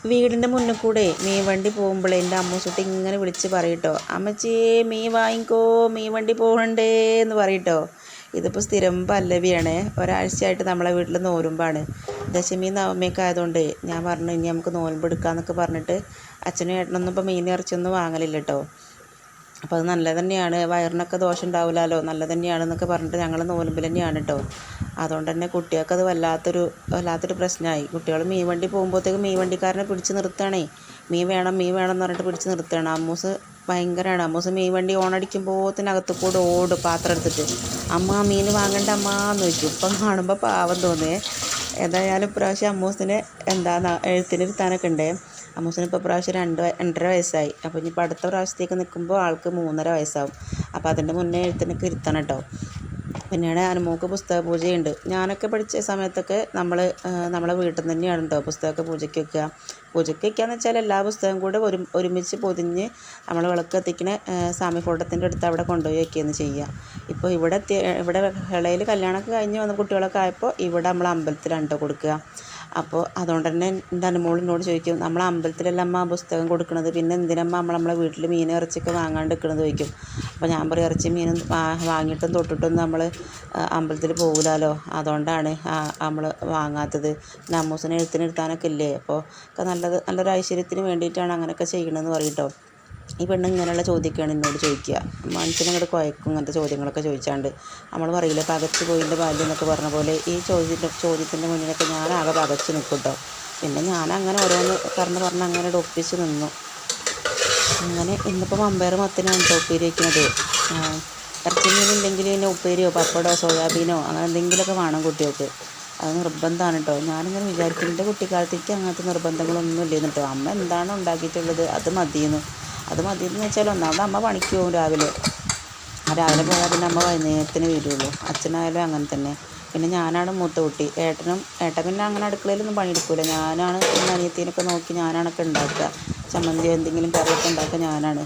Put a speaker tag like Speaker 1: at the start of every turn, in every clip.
Speaker 1: വീടിൻ്റെ മുന്നിൽ കൂടെ മീൻ വണ്ടി പോകുമ്പോൾ എൻ്റെ അമ്മൂസുട്ടി ഇങ്ങനെ വിളിച്ച് പറയട്ടോ, അമ്മച്ചിയെ മീൻ വാങ്ങിക്കോ, മീൻ വണ്ടി പോകണ്ടേ എന്ന് പറയട്ടോ. ഇതിപ്പോൾ സ്ഥിരം പല്ലവിയാണ്. ഒരാഴ്ചയായിട്ട് നമ്മളെ വീട്ടിൽ നോലുമ്പാണ്. ദശമി നവമിയൊക്കെ ആയതുകൊണ്ട് ഞാൻ പറഞ്ഞു ഇനി നമുക്ക് നോൽമ്പ് എടുക്കാമെന്നൊക്കെ പറഞ്ഞിട്ട് അച്ഛനും ഏട്ടനൊന്നും ഇപ്പോൾ മീൻ ഇറച്ചിയൊന്നും വാങ്ങലില്ല കേട്ടോ. അപ്പോൾ അത് നല്ലത് തന്നെയാണ്, വയറിനൊക്കെ ദോഷം ഉണ്ടാവില്ലല്ലോ, നല്ലത് തന്നെയാണെന്നൊക്കെ പറഞ്ഞിട്ട് ഞങ്ങൾ നോലുമ്പിൽ തന്നെയാണ് കേട്ടോ. അതുകൊണ്ട് തന്നെ കുട്ടികൾക്കത് വല്ലാത്തൊരു പ്രശ്നമായി. കുട്ടികൾ മീൻ വണ്ടി പോകുമ്പോഴത്തേക്ക് മീൻ വണ്ടിക്കാരനെ പിടിച്ച് നിർത്തുകയാണേ. മീൻ വേണം എന്ന് പറഞ്ഞിട്ട് പിടിച്ച് നിർത്തുകയാണ്. അമ്മൂസ് ഭയങ്കരമാണ്. അമ്മൂസ് മീൻ വണ്ടി ഓണടിക്കുമ്പോഴത്തേനകത്ത് കൂടെ ഓടും പാത്രം എടുത്തിട്ട്, അമ്മ മീൻ വാങ്ങണ്ട അമ്മ എന്ന് ചോദിക്കും. ഇപ്പം കാണുമ്പോൾ പാവം തോന്നുകയെ. ഏതായാലും ഇപ്രാവശ്യം അമ്മൂസിന് എഴുത്തിനിരുത്താനൊക്കെ ഉണ്ടേ. അമ്മൂസിന് ഇപ്പോൾ പ്രാവശ്യം 2.5 വയസ്സായി. അപ്പോൾ ഇനിയിപ്പോൾ അടുത്ത പ്രാവശ്യത്തേക്ക് നിൽക്കുമ്പോൾ ആൾക്ക് 3.5 വയസ്സാവും. അപ്പോൾ അതിൻ്റെ മുന്നേ എഴുത്തിനൊക്കെ ഇരുത്തണം കേട്ടോ. പിന്നീട് അനുമോൾക്ക് പുസ്തക പൂജയുണ്ട്. ഞാനൊക്കെ പഠിച്ച സമയത്തൊക്കെ നമ്മളെ വീട്ടിൽ നിന്ന് തന്നെയാണ് കേട്ടോ പുസ്തകമൊക്കെ പൂജയ്ക്ക് വയ്ക്കുകയെന്ന് വെച്ചാൽ എല്ലാ പുസ്തകം കൂടെ ഒരുമിച്ച് പൊതിഞ്ഞ് നമ്മൾ വിളക്ക് കത്തിക്കുന്ന സ്വാമിഫോട്ടത്തിൻ്റെ അടുത്ത് അവിടെ കൊണ്ടുപോയി വയ്ക്കുകയെന്ന് ചെയ്യുക. ഇപ്പോൾ ഇവിടെ ഇളയിൽ കല്യാണമൊക്കെ കഴിഞ്ഞ് വന്ന കുട്ടികളൊക്കെ ആയപ്പോൾ ഇവിടെ നമ്മൾ അമ്പലത്തിലാണ് കേട്ടോ കൊടുക്കുക. അപ്പോൾ അതുകൊണ്ട് തന്നെ എൻ്റെ അനുമോളിനോട് ചോദിക്കും, നമ്മൾ അമ്പലത്തിലെല്ലാം അമ്മ പുസ്തകം കൊടുക്കുന്നത്, പിന്നെ എന്തിനമ്മ നമ്മളെ വീട്ടിൽ മീൻ ഇറച്ചിയൊക്കെ വാങ്ങാണ്ട് നിൽക്കണമെന്ന് ചോദിക്കും. അപ്പോൾ ഞാൻ പറയും ഇറച്ചി മീനും വാങ്ങിയിട്ടും തൊട്ടിട്ടൊന്നും നമ്മൾ അമ്പലത്തിൽ പോകില്ലല്ലോ, അതുകൊണ്ടാണ് നമ്മൾ വാങ്ങാത്തത്. പിന്നെ അമ്മൂസിനെ എഴുത്തിനിരുത്താനൊക്കെ ഇല്ലേ, അപ്പോൾ ഒക്കെ നല്ലൊരു ഐശ്വര്യത്തിന് വേണ്ടിയിട്ടാണ് അങ്ങനെയൊക്കെ ചെയ്യണമെന്ന് പറയും കേട്ടോ. ഈ പെണ്ണ് ഇങ്ങനെയുള്ള ചോദ്യമൊക്കെയാണ് എന്നോട് ചോദിക്കുക. മനസ്സിനങ്ങോട്ട് കുഴക്കും ഇങ്ങനത്തെ ചോദ്യങ്ങളൊക്കെ ചോദിച്ചാണ്ട്. നമ്മൾ പറയില്ല പകച്ചു പോയിൻ്റെ ബാല്യം എന്നൊക്കെ പറഞ്ഞ പോലെ ഈ ചോദ്യത്തിൻ്റെ മുന്നിലൊക്കെ ഞാനാകെ പകച്ച് നിൽക്കും കേട്ടോ. പിന്നെ ഞാനങ്ങനെ ഓരോന്ന് പറഞ്ഞ് അങ്ങനെ ഒപ്പിച്ച് നിന്നു. അങ്ങനെ ഇന്നിപ്പോൾ മമ്പയർ മത്തനാണ് കേട്ടോ ഉപ്പേരി വയ്ക്കുന്നത്. ഇറച്ചി മീനില്ലെങ്കിൽ പിന്നെ ഉപ്പേരിയോ പപ്പടോ സോയാബീനോ അങ്ങനെ എന്തെങ്കിലുമൊക്കെ വേണം കുട്ടികൾക്ക്. അത് നിർബന്ധമാണ് കേട്ടോ. ഞാനിങ്ങനെ വിചാരിക്കും എൻ്റെ കുട്ടിക്കാലത്തേക്ക് അങ്ങനത്തെ നിർബന്ധങ്ങളൊന്നും ഇല്ലെന്ന് കേട്ടോ. അമ്മ എന്താണോ ഉണ്ടാക്കിയിട്ടുള്ളത് അത് മതിയെന്ന് വെച്ചാൽ ഒന്നാമത് അമ്മ പണിക്ക് പോകും രാവിലെ പോയാൽ പിന്നെ അമ്മ വൈകുന്നേരത്തിന് വരുള്ളൂ. അച്ഛനായാലും അങ്ങനെ തന്നെ. പിന്നെ ഞാനാണ് മൂത്ത കുട്ടി. ഏട്ടൻ പിന്നെ അങ്ങനെ അടുക്കളയിലൊന്നും പണിയെടുക്കില്ല. ഞാനാണ് അനിയത്തിനൊക്കെ നോക്കി ഞാനാണൊക്കെ ഉണ്ടാക്കുക. ചമ്മന്തിയോ എന്തെങ്കിലും കറിയൊക്കെ ഉണ്ടാക്കുക ഞാനാണ്.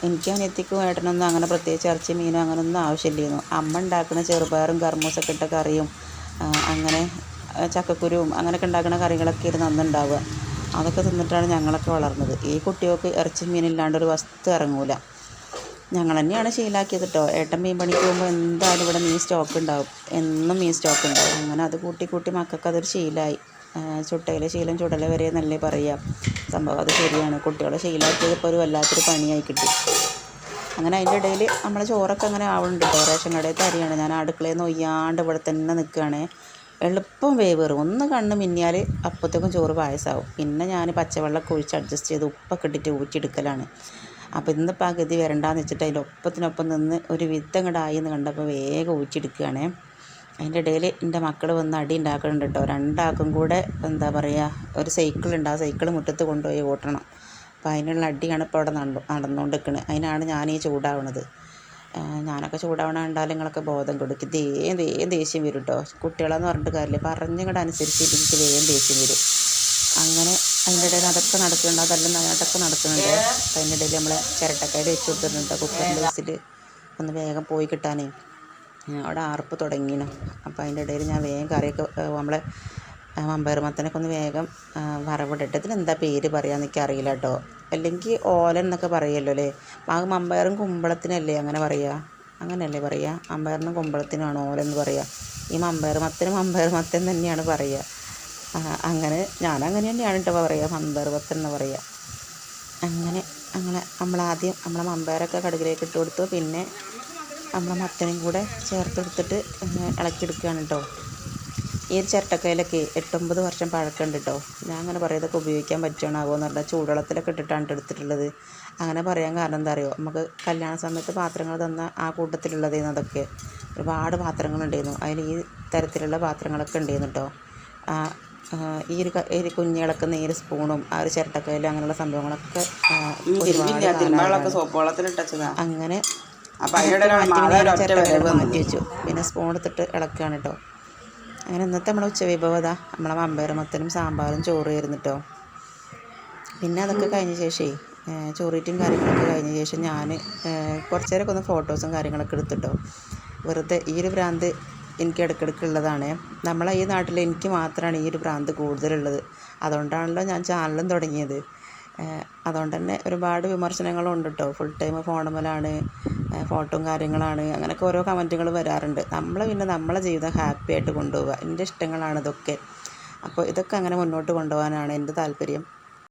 Speaker 1: എനിക്കും അനിയത്തിക്കും ഏട്ടനൊന്നും അങ്ങനെ പ്രത്യേകിച്ച് ഇറച്ചി മീനോ അങ്ങനെയൊന്നും ആവശ്യമില്ലായിരുന്നു. അമ്മ ഉണ്ടാക്കുന്ന ചെറുപയറും കർമൂസൊക്കെ ഇട്ട കറിയും അങ്ങനെ ചക്കക്കുരുവും അങ്ങനെയൊക്കെ ഉണ്ടാക്കുന്ന കറികളൊക്കെ ഇരുന്ന് അന്നുണ്ടാവുക. അതൊക്കെ തിന്നിട്ടാണ് ഞങ്ങളൊക്കെ വളർന്നത്. ഈ കുട്ടികൾക്ക് ഇറച്ചി മീനില്ലാണ്ടൊരു വസ്തു ഇറങ്ങൂല. ഞങ്ങൾ തന്നെയാണ് ശീലാക്കിയത് കേട്ടോ. ഏട്ടൻ മീൻ പണിക്ക് പോകുമ്പോൾ എന്തായാലും ഇവിടെ മീൻ സ്റ്റോക്ക് ഉണ്ടാവും, എന്നും മീൻ സ്റ്റോക്ക് ഉണ്ടാവും. അങ്ങനെ അത് കൂട്ടി മക്കൾക്ക് അതൊരു ശീലമായി. ചുട്ടയിലെ ശീലം ചുടല വരെ എന്നല്ലേ പറയുക. സംഭവം അത് ശരിയാണ്. കുട്ടികളെ ശീലാക്കിയത് ഇപ്പോൾ ഒരു വല്ലാത്തൊരു പണിയായി കിട്ടി. അങ്ങനെ അതിൻ്റെ ഇടയിൽ നമ്മളെ ചോറൊക്കെ അങ്ങനെ ആവുന്നുണ്ട് കേട്ടോ. റേഷൻ കടയിലത്തെ അരിയാണ്. ഞാൻ അടുക്കളയിൽ നിന്ന് ഒയ്യാണ്ട് ഇവിടെ തന്നെ നിൽക്കുകയാണ്. എളുപ്പം വേവേറും. ഒന്ന് കണ്ണ് മിന്നിയാൽ അപ്പോഴത്തേക്കും ചോറ് പായസമാവും. പിന്നെ ഞാൻ പച്ചവെള്ളമൊക്കെ ഒഴിച്ച് അഡ്ജസ്റ്റ് ചെയ്ത് ഉപ്പൊക്കെ ഇട്ടിട്ട് ഊറ്റിയെടുക്കലാണ്. അപ്പോൾ ഇന്ന് പകുതി വരണ്ടാന്ന് വെച്ചിട്ട് അതിൻ്റെ ഒപ്പത്തിനൊപ്പം നിന്ന് ഒരു വിധം ഇങ്ങോട്ടായി എന്ന് കണ്ടപ്പോൾ വേഗം ഊറ്റിയെടുക്കുകയാണ്. അതിൻ്റെ ഇടയിൽ എൻ്റെ മക്കൾ വന്ന് അടി ഉണ്ടാക്കുന്നുണ്ട് കേട്ടോ. രണ്ടാൾക്കും കൂടെ എന്താ പറയുക, ഒരു സൈക്കിളുണ്ട്. ആ സൈക്കിൾ മുറ്റത്ത് കൊണ്ടുപോയി ഓട്ടണം. അപ്പോൾ അതിനുള്ള അടിയാണ് ഇപ്പോൾ അവിടെ നടന്നുകൊണ്ടിരിക്കുന്നത്. അതിനാണ് ഞാൻ ഈ ചൂടാവുന്നത്. ഞാനൊക്കെ ചൂടാവണ കണ്ടാൽ നിങ്ങളൊക്കെ ബോധം കൊടുക്കും. വേഗം ദേഷ്യം വരും കേട്ടോ. കുട്ടികളെന്ന് പറഞ്ഞിട്ട് കാര്യമില്ല, പറഞ്ഞങ്ങോട്ട് അനുസരിച്ചിട്ട് എനിക്ക് വേഗം ദേഷ്യം വരും. അങ്ങനെ അതിൻ്റെ ഇടയിൽ അതൊക്കെ നടക്കുന്നുണ്ട്, അതെല്ലാം നന്നായിട്ടൊക്കെ നടക്കുന്നുണ്ട്. അതിൻ്റെ ഇടയിൽ നമ്മൾ ചിരട്ടക്കയിൽ വെച്ച് കൊടുത്തിട്ടുണ്ട് കുക്കറിൻ്റെ വിസിൽ ഒന്ന് വേഗം പോയി കിട്ടാനേ. അവിടെ ആർപ്പ് തുടങ്ങിയാണ്. അപ്പോൾ അതിൻ്റെ ഇടയിൽ ഞാൻ വേഗം കറിയൊക്കെ നമ്മളെ മമ്പയർ മത്തനൊക്കെ ഒന്ന് വേഗം വറവിടട്ടെ. ഇതിനെന്താ പേര് പറയാമെന്ന് എനിക്കറിയില്ല കേട്ടോ. അല്ലെങ്കിൽ ഓലൻ എന്നൊക്കെ പറയുമല്ലോ അല്ലേ. മമ്പയറും കുമ്പളത്തിനല്ലേ അങ്ങനെ പറയുക, അങ്ങനെയല്ലേ പറയുക. മമ്പയറിനും കുമ്പളത്തിനാണ് ഓലൻ എന്ന് പറയുക. ഈ മമ്പയർ മത്തൻ തന്നെയാണ് പറയുക. അങ്ങനെ ഞാനങ്ങനെ തന്നെയാണ് കേട്ടോ പറയുക, മമ്പയർ മത്തൻ എന്ന് പറയുക. അങ്ങനെ നമ്മളാദ്യം നമ്മളെ മമ്പയറൊക്കെ കടുകിലേക്ക് ഇട്ട് കൊടുത്തു. പിന്നെ നമ്മളെ മത്തനും കൂടെ ചേർത്തെടുത്തിട്ട് ഇളക്കിയെടുക്കുകയാണ് കേട്ടോ. ഈ ഒരു ചിരട്ടക്കയിലൊക്കെ 8-9 വർഷം പഴക്കമുണ്ട് കേട്ടോ. ഞാൻ അങ്ങനെ പറയാം ഇതൊക്കെ ഉപയോഗിക്കാൻ പറ്റുകയാണാവോ എന്ന് പറഞ്ഞാൽ ചൂടുവെള്ളത്തിലൊക്കെ ഇട്ടിട്ടാണ് എടുത്തിട്ടുള്ളത്. അങ്ങനെ പറയാൻ കാരണം എന്താ അറിയോ, നമുക്ക് കല്യാണ സമയത്ത് പാത്രങ്ങൾ തന്ന ആ കൂട്ടത്തിലുള്ളതായിരുന്നു അതൊക്കെ. ഒരുപാട് പാത്രങ്ങളുണ്ടായിരുന്നു. അതിൽ ഈ തരത്തിലുള്ള പാത്രങ്ങളൊക്കെ ഉണ്ടായിരുന്നു കേട്ടോ. ഈ ഒരു കുഞ്ഞിളക്കുന്ന ഈ ഒരു സ്പൂണും ആ ഒരു ചിരട്ടക്കയിലും അങ്ങനെയുള്ള സംഭവങ്ങളൊക്കെ അങ്ങനെ മാറ്റി വെച്ചു. പിന്നെ സ്പൂൺ എടുത്തിട്ട് ഇളക്കുകയാണ് കേട്ടോ. അങ്ങനെ ഇന്നത്തെ നമ്മളെ ഉച്ചവിഭവത നമ്മളെ മമ്പയർ മത്തനും സാമ്പാറും ചോറ് ആയിരുന്നു കേട്ടോ. പിന്നെ അതൊക്കെ കഴിഞ്ഞ ശേഷമേ ചോറീറ്റും കാര്യങ്ങളൊക്കെ കഴിഞ്ഞ ശേഷം ഞാൻ കുറച്ച് നേരമൊക്കെ ഒന്ന് ഫോട്ടോസും കാര്യങ്ങളൊക്കെ എടുത്തിട്ടോ. വെറുതെ ഈ ഒരു ഭ്രാന്ത് എനിക്ക് ഇടയ്ക്കിടയ്ക്കുള്ളതാണ്. നമ്മളെ ഈ നാട്ടിൽ എനിക്ക് മാത്രമാണ് ഈ ഒരു ഭ്രാന്ത് കൂടുതലുള്ളത്. അതുകൊണ്ടാണല്ലോ ഞാൻ ചാനലും തുടങ്ങിയത്. അതുകൊണ്ട് തന്നെ ഒരുപാട് വിമർശനങ്ങളും ഉണ്ട് കേട്ടോ. ഫുൾ ടൈം ഫോണുമ്മലാണ്, ഫോട്ടോയും കാര്യങ്ങളാണ്, അങ്ങനെയൊക്കെ ഓരോ കമൻറ്റുകൾ വരാറുണ്ട്. നമ്മൾ പിന്നെ നമ്മളെ ജീവിതം ഹാപ്പി ആയിട്ട് കൊണ്ടുപോവുക, എൻ്റെ ഇഷ്ടങ്ങളാണ് ഇതൊക്കെ. അപ്പോൾ ഇതൊക്കെ അങ്ങനെ മുന്നോട്ട് കൊണ്ടുപോകാനാണ് എൻ്റെ താല്പര്യം.